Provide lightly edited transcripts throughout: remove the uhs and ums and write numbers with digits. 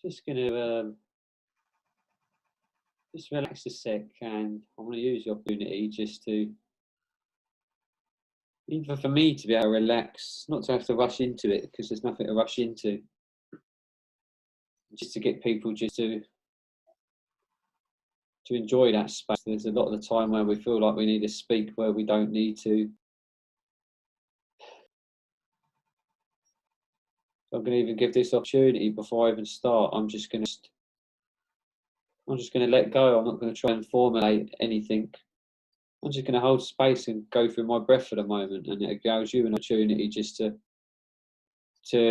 Just going to just relax a sec, and I'm going to use the opportunity just to, even for me to be able to relax, not to have to rush into it, because there's nothing to rush into, just to get people just to enjoy that space. There's a lot of the time where we feel like we need to speak where we don't need to. I'm going to even give this opportunity before I even start. I'm just going to let go. I'm not going to try and formulate anything. I'm just going to hold space and go through my breath for the moment, and it allows you an opportunity just to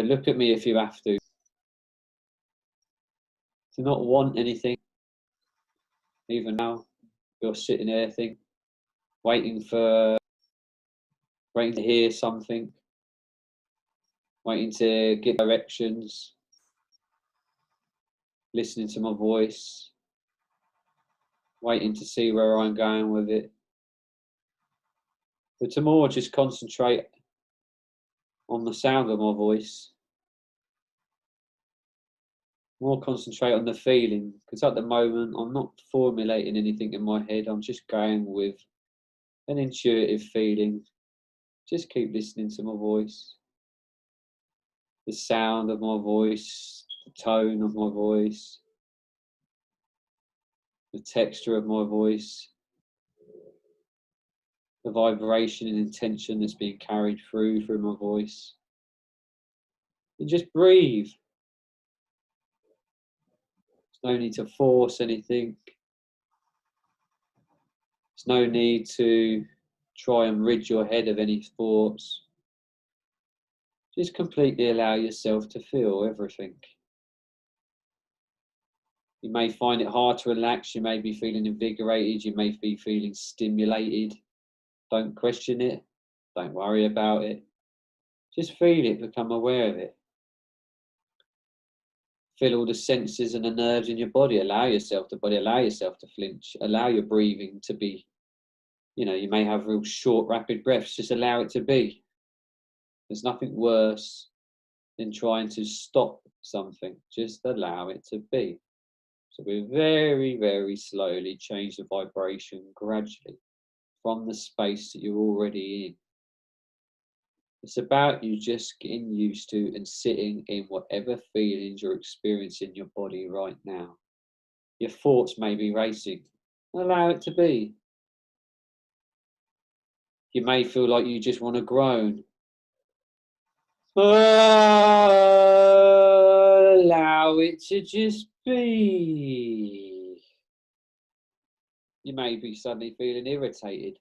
look at me if you have to not want anything. Even now, you're sitting there, waiting to hear something, waiting to get directions, listening to my voice, waiting to see where I'm going with it. But to more just concentrate on the sound of my voice, more concentrate on the feeling, because at the moment I'm not formulating anything in my head. I'm just going with an intuitive feeling. Just keep listening to my voice, the sound of my voice, the tone of my voice, the texture of my voice, the vibration and intention that's being carried through my voice. And just breathe. There's no need to force anything. There's no need to try and rid your head of any thoughts. Just completely allow yourself to feel everything. You may find it hard to relax. You may be feeling invigorated. You may be feeling stimulated. Don't question it. Don't worry about it. Just feel it, become aware of it. Feel all the senses and the nerves in your body. Allow yourself to flinch. Allow your breathing to be, you may have real short, rapid breaths. Just allow it to be. There's nothing worse than trying to stop something. Just allow it to be. So we very, very slowly change the vibration gradually from the space that you're already in. It's about you just getting used to and sitting in whatever feelings you're experiencing in your body right now. Your thoughts may be racing. Allow it to be. You may feel like you just want to groan. Allow it to just be. You may be suddenly feeling irritated.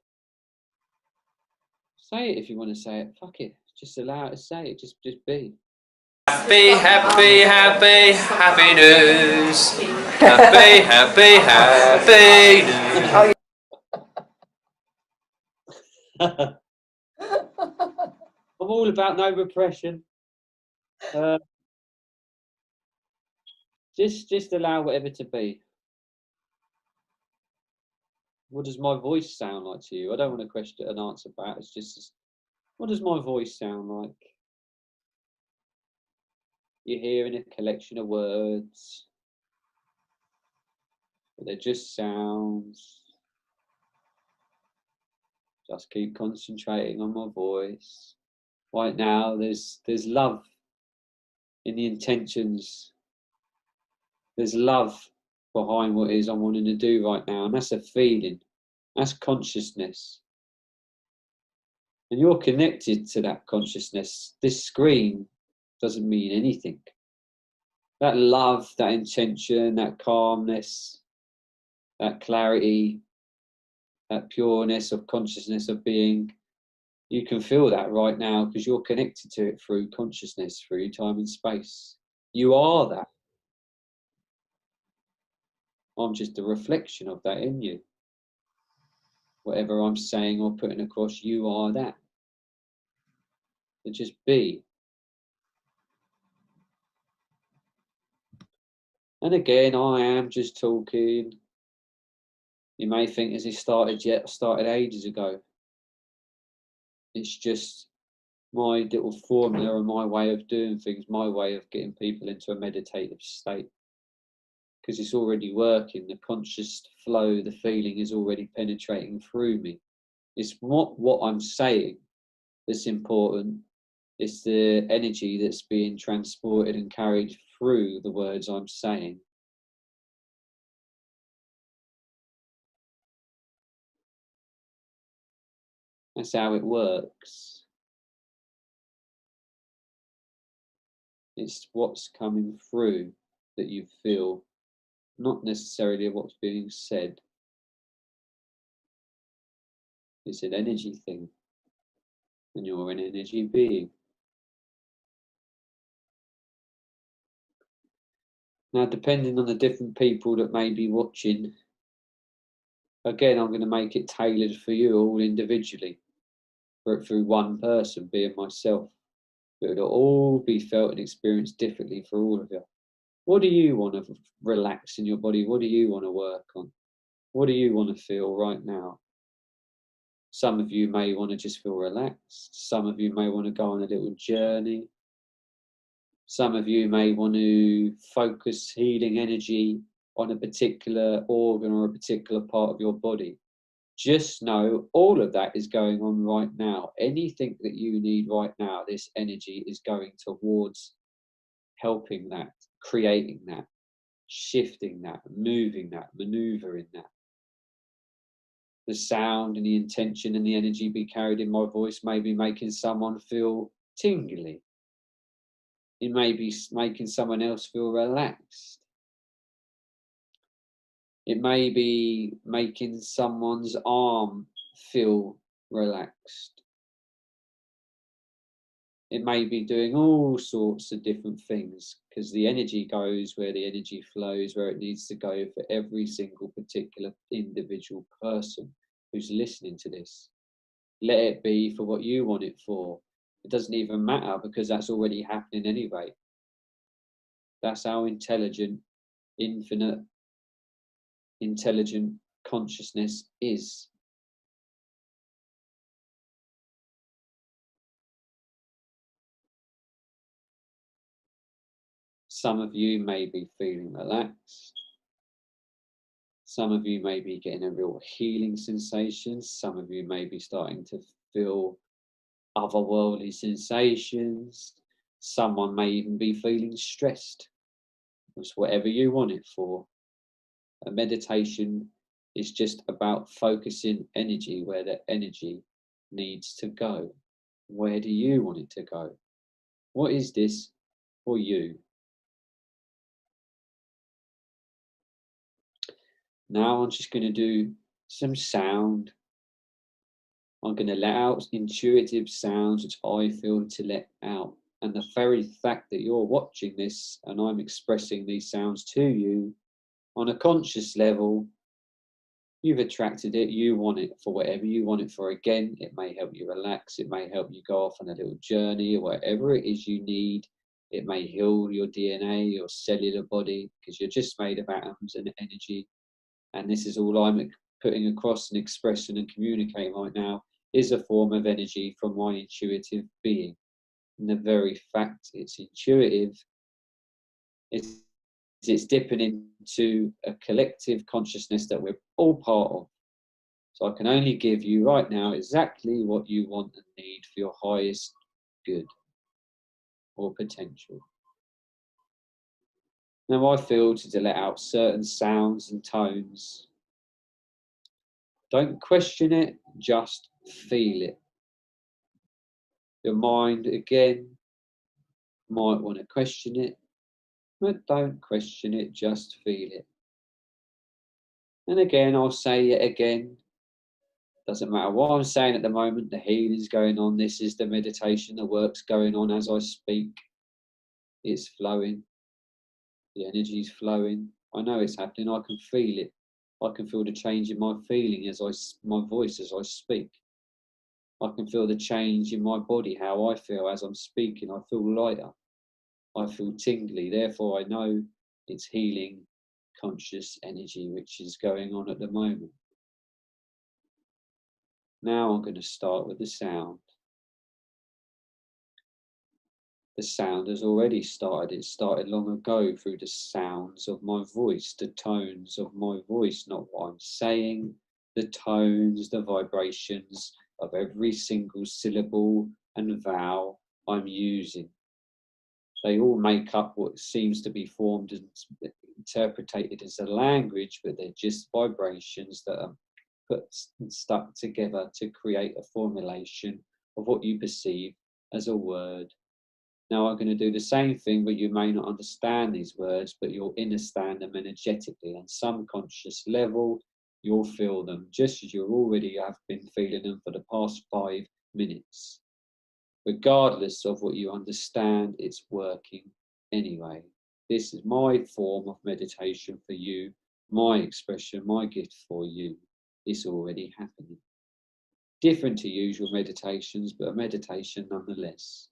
Say it if you want to say it. Fuck it. Just allow it to say it. Just be. Happy, happy, happy, happy news. Happy, happy, happy news. I'm all about no repression. Just allow whatever to be. What does my voice sound like to you? I don't want to question an answer back. It's just, what does my voice sound like? You're hearing a collection of words, but they're just sounds. Just keep concentrating on my voice. Right now, there's love in the intentions. There's love behind what it is I'm wanting to do right now, and that's a feeling. That's consciousness. And you're connected to that consciousness. This screen doesn't mean anything. That love, that intention, that calmness, that clarity, that pureness of consciousness of being, you can feel that right now because you're connected to it through consciousness, through time and space. You are that. I'm just a reflection of that in you. Whatever I'm saying or putting across, you are that. So just be. And again, I am just talking. You may think, has he started yet? I started ages ago. It's just my little formula and my way of doing things, my way of getting people into a meditative state. Because it's already working. The conscious flow, the feeling is already penetrating through me. It's not what I'm saying that's important. It's the energy that's being transported and carried through the words I'm saying. That's how it works. It's what's coming through that you feel, not necessarily what's being said. It's an energy thing, and you're an energy being. Now, depending on the different people that may be watching, again, I'm going to make it tailored for you all individually, through one person, being myself. But it'll all be felt and experienced differently for all of you. What do you want to relax in your body? What do you want to work on? What do you want to feel right now? Some of you may want to just feel relaxed. Some of you may want to go on a little journey. Some of you may want to focus healing energy on a particular organ or a particular part of your body. Just know all of that is going on right now. Anything that you need right now, this energy is going towards helping that, creating that, shifting that, moving that, maneuvering that. The sound and the intention and the energy be carried in my voice may be making someone feel tingly. It may be making someone else feel relaxed. It may be making someone's arm feel relaxed. It may be doing all sorts of different things, because the energy goes where the energy flows, where it needs to go for every single particular individual person who's listening to this. Let it be for what you want it for. It doesn't even matter, because that's already happening anyway. That's how intelligent, infinite, intelligent consciousness is. Some of you may be feeling relaxed. Some of you may be getting a real healing sensation. Some of you may be starting to feel otherworldly sensations. Someone may even be feeling stressed. It's whatever you want it for. A meditation is just about focusing energy where the energy needs to go. Where do you want it to go? What is this for you? Now I'm just going to do some sound. I'm going to let out intuitive sounds which I feel to let out. And the very fact that you're watching this and I'm expressing these sounds to you on a conscious level, you've attracted it, you want it for whatever you want it for. Again, it may help you relax, it may help you go off on a little journey, or whatever it is you need. It may heal your DNA, your cellular body, because you're just made of atoms and energy. And this is all I'm putting across and expressing and communicating right now, is a form of energy from my intuitive being. And the very fact it's intuitive, it's dipping into a collective consciousness that we're all part of. So I can only give you right now exactly what you want and need for your highest good or potential. Now I feel to let out certain sounds and tones. Don't question it, just feel it. Your mind, again, might want to question it, but don't question it, just feel it. And again, I'll say it again. Doesn't matter what I'm saying at the moment, the healing's going on, this is the meditation, the work's going on as I speak. It's flowing, the energy's flowing, I know it's happening. I can feel it. I can feel the change in my feeling my voice as I speak. I can feel the change in my body, how I feel as I'm speaking. I feel lighter. I feel tingly. Therefore, I know it's healing conscious energy which is going on at the moment. Now I'm going to start with the sound. The sound has already started. It started long ago through the sounds of my voice, the tones of my voice, not what I'm saying, the tones, the vibrations of every single syllable and vowel I'm using. They all make up what seems to be formed and interpreted as a language, but they're just vibrations that are put and stuck together to create a formulation of what you perceive as a word. Now I'm going to do the same thing, but you may not understand these words, but you'll understand them energetically. On some conscious level, you'll feel them just as you already have been feeling them for the past 5 minutes. Regardless of what you understand, it's working anyway. This is my form of meditation for you, my expression, my gift for you. It's already happening. Different to usual meditations, but a meditation nonetheless.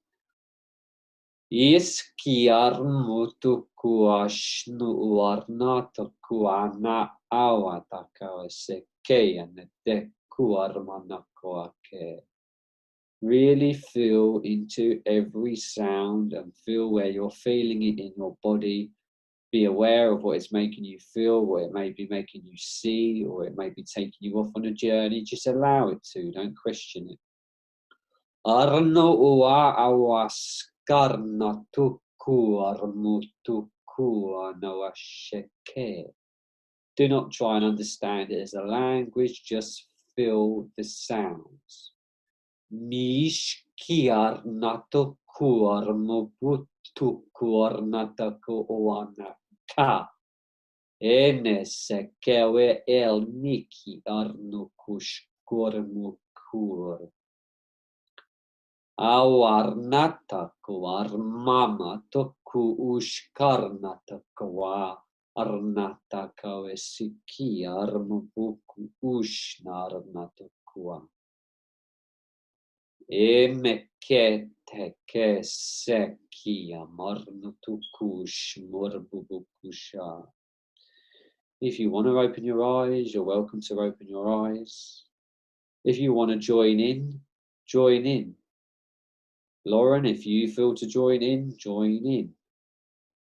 Iskiarmutuku ashnu warnataku ana awataka sekeya neteku armanakoake. Really feel into every sound and feel where you're feeling it in your body. Be aware of what it's making you feel, what it may be making you see, or it may be taking you off on a journey. Just allow it to, don't question it. Arno ua awaskarna tuku armutuku anawasheke. Do not try and understand it as a language, just feel the sounds. Mishkiarnato kuarmubutu kuarnatako oanaka. Enesekewe el niki arnukush kormukur. Awarnatako armama toku ushkarnatako arnataka esiki armubuku ushnarnatokua. Emekete sekia marnutukush morbubukusha. If you want to open your eyes, you're welcome to open your eyes. If you want to join in, join in. Lauren, if you feel to join in, join in.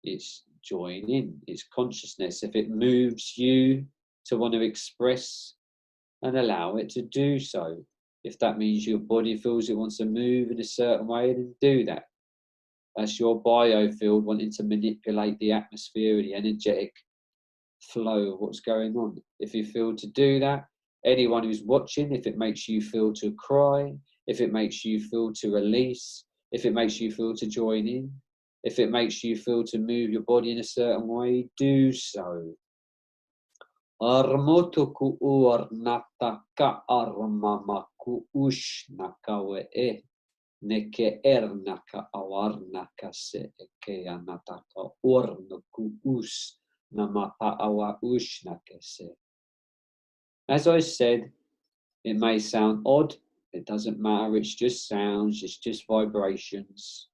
It's join in. It's consciousness. If it moves you to want to express, and allow it to do so. If that means your body feels it wants to move in a certain way, then do that. That's your biofield wanting to manipulate the atmosphere, the energetic flow of what's going on. If you feel to do that, anyone who's watching, if it makes you feel to cry, if it makes you feel to release, if it makes you feel to join in, if it makes you feel to move your body in a certain way, do so. Armotoku uarnataka armamaku ushnakawe neke ernaka awarnaka se eke anataka ornuku us namapa awa ushnakese. As I said, it may sound odd, it doesn't matter, it's just sounds, it's just vibrations.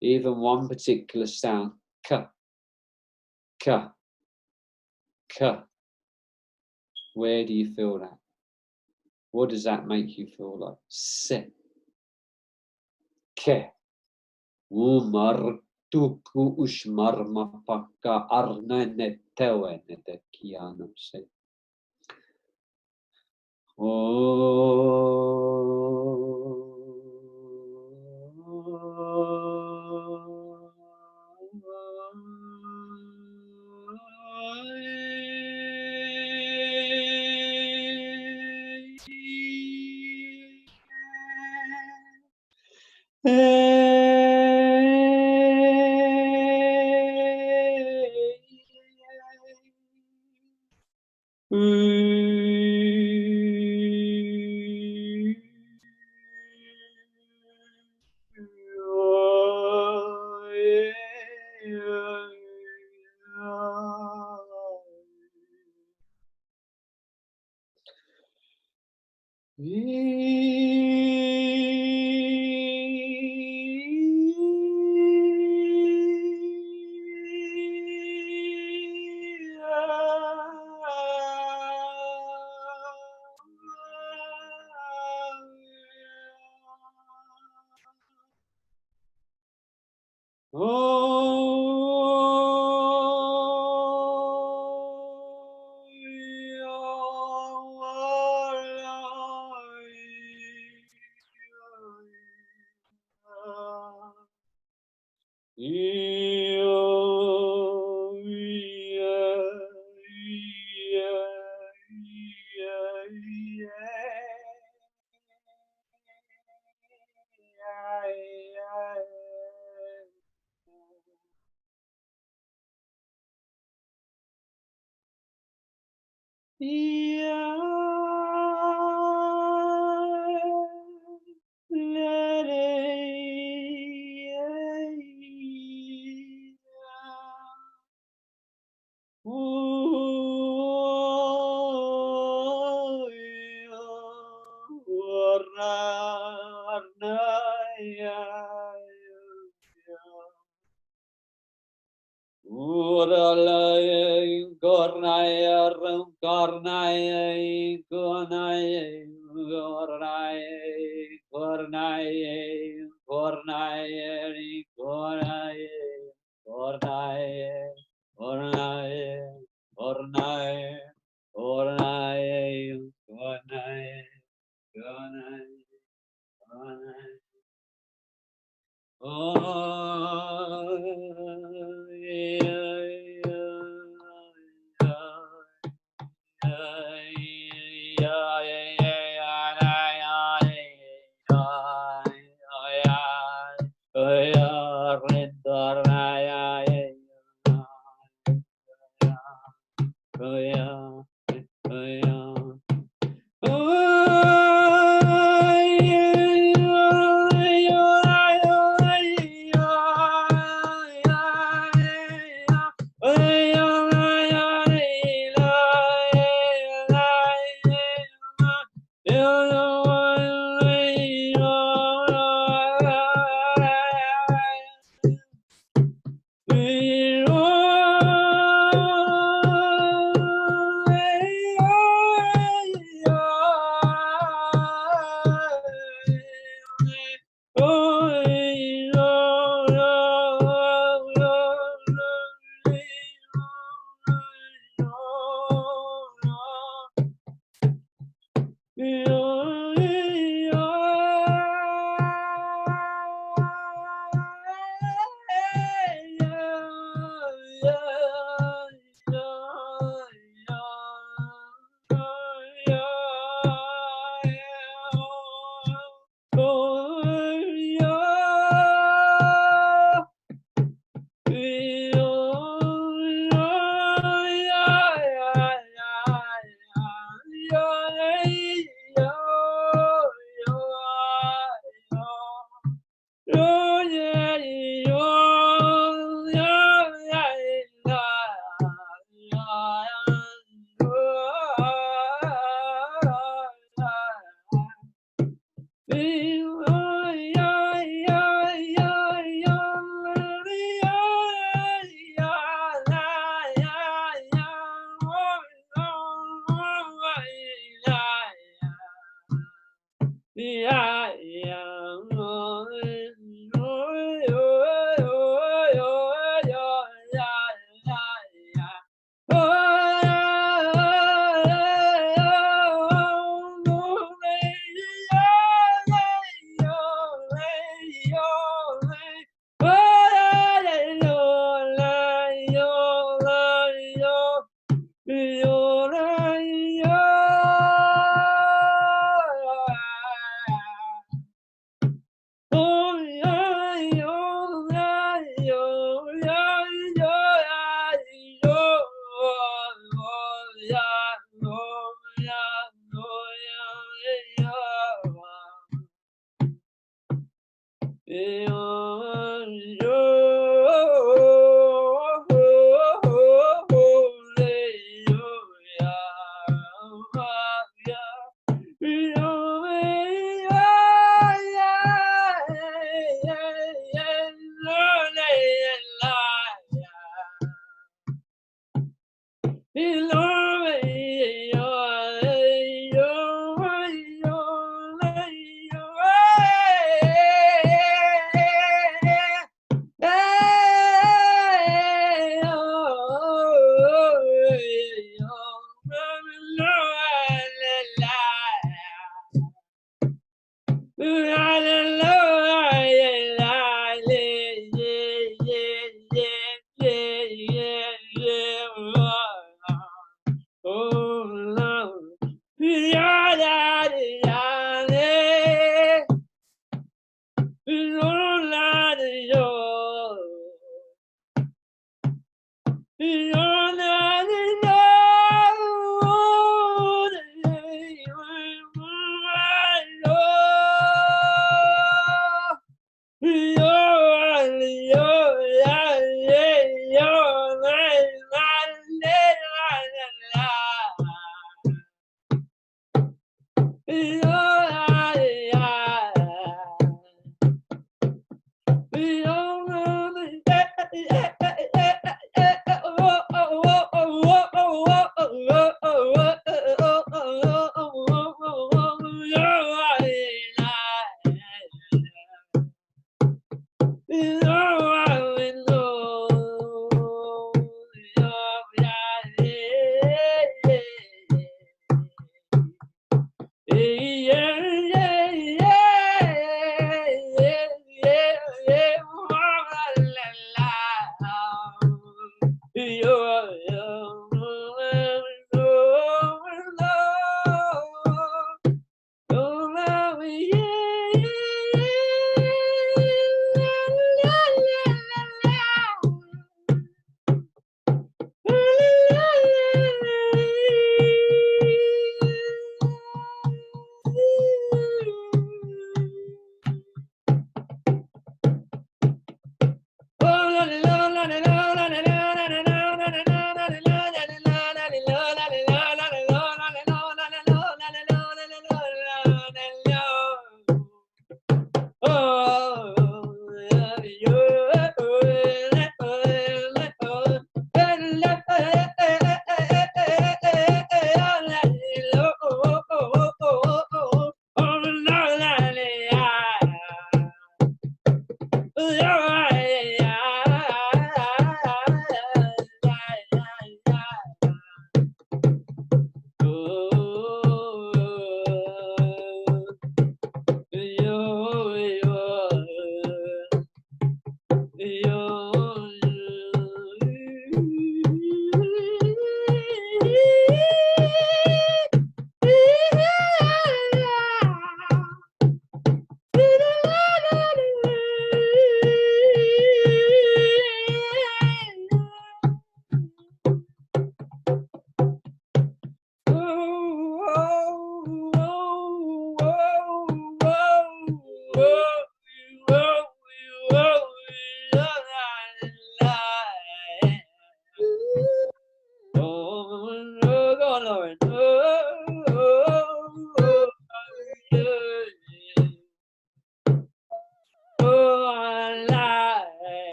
Even one particular sound, ka, ka, ka. Where do you feel that? What does that make you feel like? Se, ke, umar tuku ushmar mapaka arnene tewene de kianam se.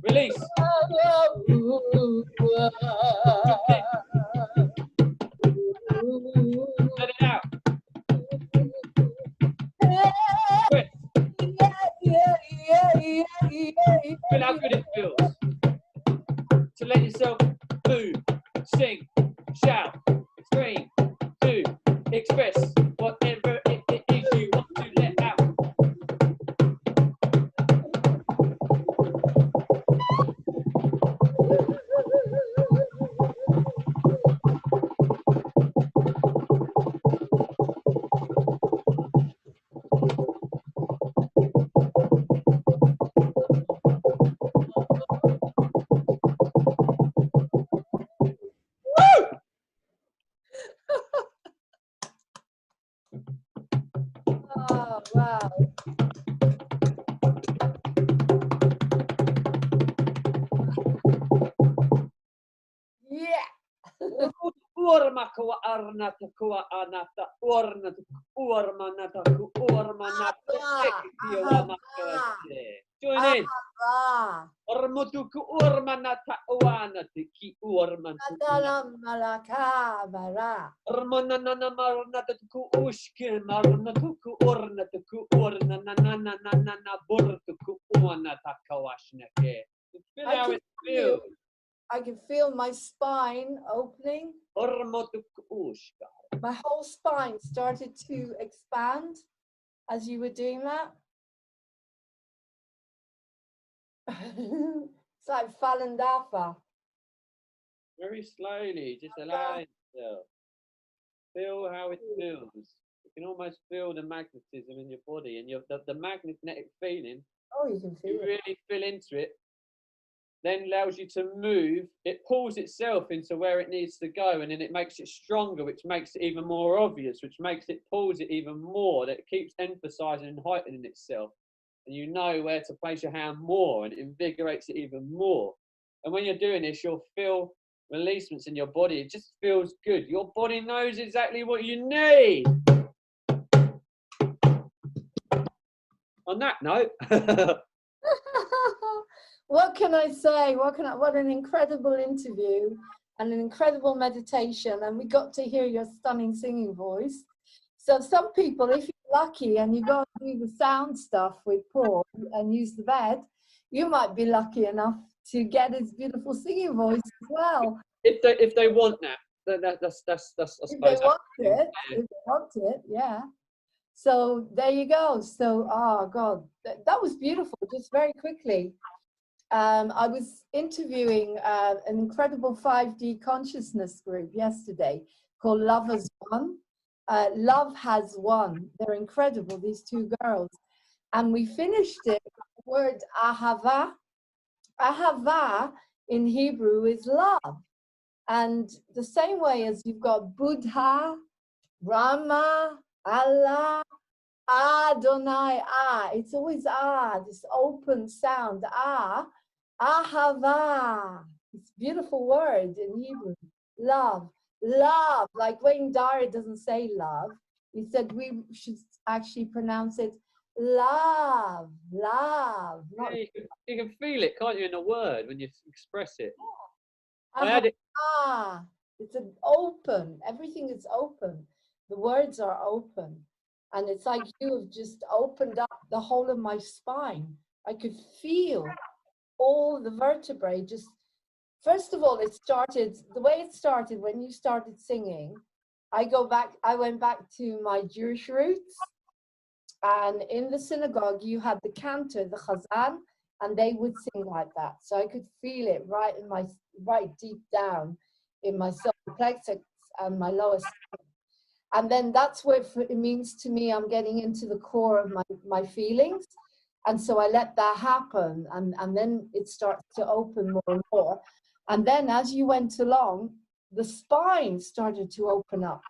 Release. Let it out. Quit. Feel how good it feels to let yourself move, sing, shout, scream, do, express whatever it is you want to let out. Oh, wow. Yeah. Urmaka arnata kua anata ornata urmanata ku urmanata. Join in. Ah. Ormutuku urmanata uanati ki urmantu. Adalam malakabara. Ormanana marnatuku ushke marnatuku ornatuku ornanana burtuku uanata kawashnake. Feel how it feels. I can feel my spine opening. Ormutuku ushka. My whole spine started to expand as you were doing that. It's like Falandafa. Very slowly, just allow yourself. Feel how it feels. You can almost feel the magnetism in your body, and the magnetic feeling. Oh, you can feel You it. really feel into it. Then allows you to move. It pulls itself into where it needs to go, and then it makes it stronger, which makes it even more obvious, which makes it pulls it even more. That it keeps emphasizing and heightening itself, and you know where to place your hand more, and it invigorates it even more. And when you're doing this, you'll feel releasements in your body. It just feels good. Your body knows exactly what you need. On that note. What can I say? What an incredible interview and an incredible meditation. And we got to hear your stunning singing voice. So some people, if you're lucky and you go and do the sound stuff with Paul and use the bed, you might be lucky enough to get his beautiful singing voice as well. If they want that, that's I suppose. If they want it, yeah. So there you go. So, oh God, that was beautiful. Just very quickly. I was interviewing an incredible 5D consciousness group yesterday called Love Has Won. Love Has Won. They're incredible, these two girls. And we finished it with the word ahava. Ahava in Hebrew is love. And the same way as you've got Buddha, Brahma, Allah, Adonai, it's always this open sound, ahava. It's a beautiful word in Hebrew. Love, love. Like Wayne Dyer doesn't say love. He said we should actually pronounce it love, love. Yeah, you can feel it, can't you, in a word when you express it. I had it. It's an open. Everything is open. The words are open. And it's like you have just opened up the whole of my spine. I could feel all the vertebrae just, first of all, the way it started when you started singing, I went back to my Jewish roots. And in the synagogue, you had the cantor, the chazan, and they would sing like that. So I could feel it right deep down in my solar plexus and my lower stomach. And then that's what it means to me. I'm getting into the core of my feelings. And so I let that happen. And then it starts to open more and more. And then as you went along, the spine started to open up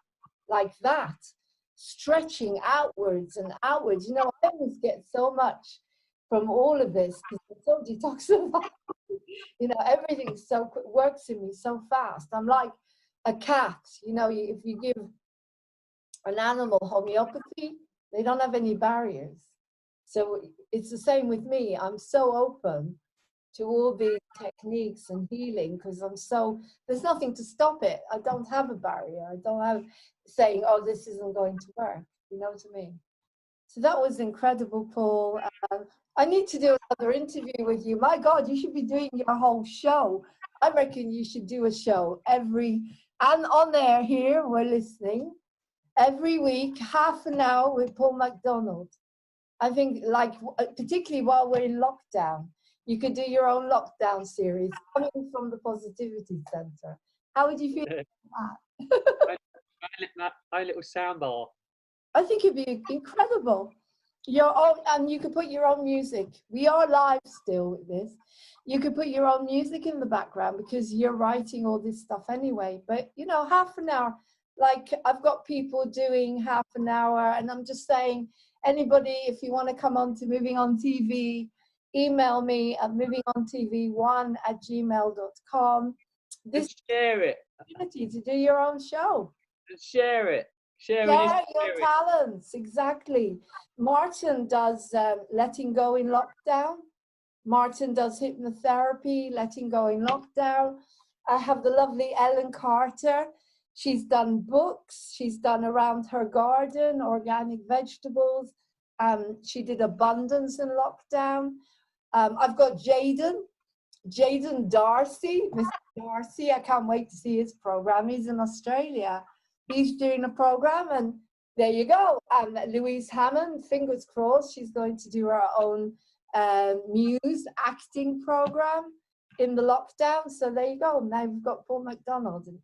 like that, stretching outwards and outwards. You know, I always get so much from all of this because I'm so detoxified. You know, everything works in me so fast. I'm like a cat. You know, if you give an animal homeopathy, they don't have any barriers. So it's the same with me. I'm so open to all these techniques and healing because there's nothing to stop it. I don't have a barrier. I don't have saying, oh, this isn't going to work. You know what I mean? So that was incredible, Paul. I need to do another interview with you. My God, you should be doing your whole show. I reckon you should do a show and on there here, we're listening, every week, half an hour with Paul McDonald. I think, like, particularly while we're in lockdown, you could do your own lockdown series coming from the Positivity Center. How would you feel about that? My little soundbar. I think it'd be incredible. And you could put your own music. We are live still with this. You could put your own music in the background because you're writing all this stuff anyway. But, you know, half an hour, like I've got people doing half an hour, and I'm just saying, anybody, if you want to come on to Moving On TV, email me at movingontv1@gmail.com. This share it. Opportunity to do your own show. And share it. Share your talents, exactly. Martin does Letting Go in Lockdown. Martin does hypnotherapy, letting go in lockdown. I have the lovely Ellen Carter. She's done books. She's done around her garden, organic vegetables. She did abundance in lockdown. I've got Jaden Darcy, Mr. Darcy. I can't wait to see his program. He's in Australia. He's doing a program, and there you go. Louise Hammond, fingers crossed, she's going to do her own Muse acting program in the lockdown. So there you go. Now we've got Paul McDonald, and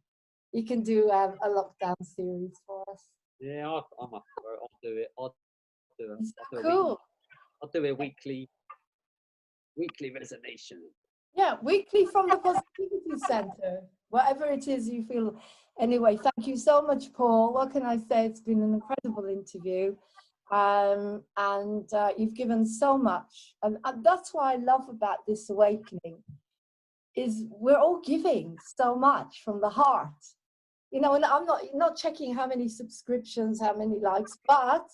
he can do a lockdown series for us. Yeah, I'm up for it. I'll do it. I'll do it. So cool. I'll do a weekly resonation. Yeah, weekly from the Positivity Center, whatever it is you feel. Anyway, thank you so much, Paul. What can I say? It's been an incredible interview. And you've given so much. And that's what I love about this awakening, is we're all giving so much from the heart. You know, and I'm not checking how many subscriptions, how many likes, but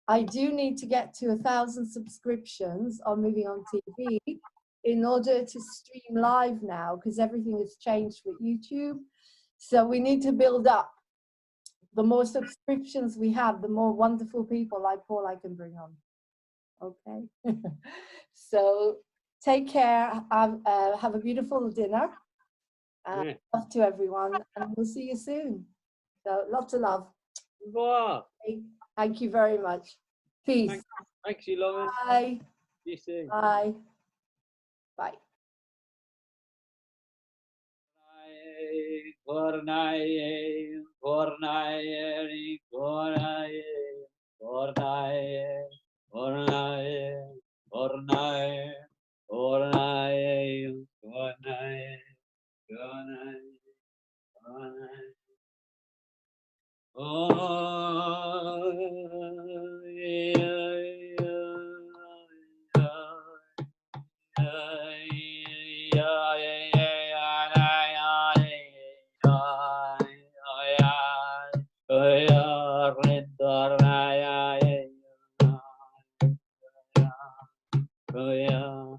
I do need to get to 1,000 subscriptions on Moving on TV in order to stream live now, because everything has changed with YouTube. So we need to build up. The more subscriptions we have, the more wonderful people like Paul I can bring on. Okay. So take care. Have a beautiful dinner. Love to everyone, and we'll see you soon. So lots of love. Wow. Thank you very much. Peace. Thanks you, Laurene. Bye. See you soon. Bye. Bye. Oh yeah.